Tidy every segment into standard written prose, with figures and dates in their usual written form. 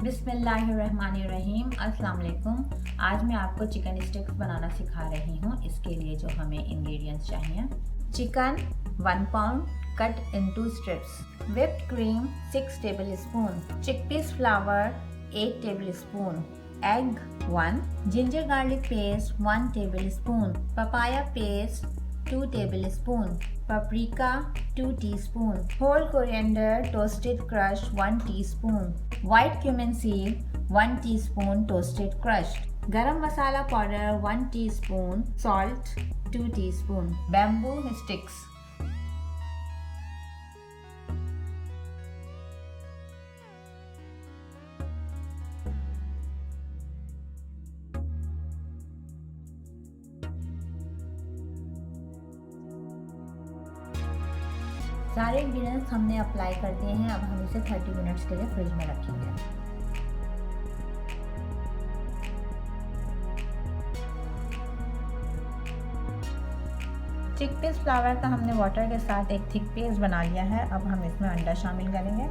बिस्मिल्लाहिर्रहमानिर्रहीम। अस्सलाम वालेकुम। आज मैं आपको चिकन स्टिक्स बनाना सिखा रही हूँ। इसके लिए जो हमें इंग्रेडिएंट्स चाहिए: chicken 1 pound cut into strips, whipped cream 6 tablespoon, chickpeas flour 8 tablespoon, egg 1, ginger garlic paste 1 tablespoon, papaya paste 2 tablespoon, paprika 2 teaspoon, whole coriander toasted crushed 1 teaspoon, white cumin seed 1 teaspoon toasted crushed, garam masala powder 1 teaspoon, salt 2 teaspoon, bamboo sticks। सारे ingredients हमने apply कर दिए हैं। अब हम इसे 30 minutes के लिए फ्रिज में रखेंगे। चिकपीस फ्लावर का हमने वाटर के साथ एक थिक पेस्ट बना लिया है। अब हम इसमें अंडा शामिल करेंगे।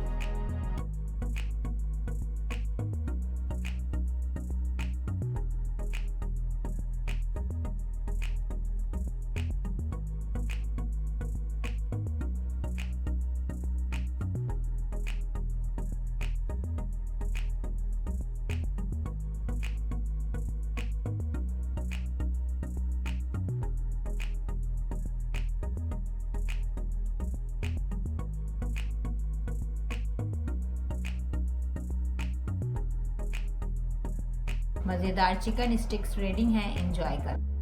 मज़ेदार चिकन स्टिक्स रेडी हैं। एंजॉय कर।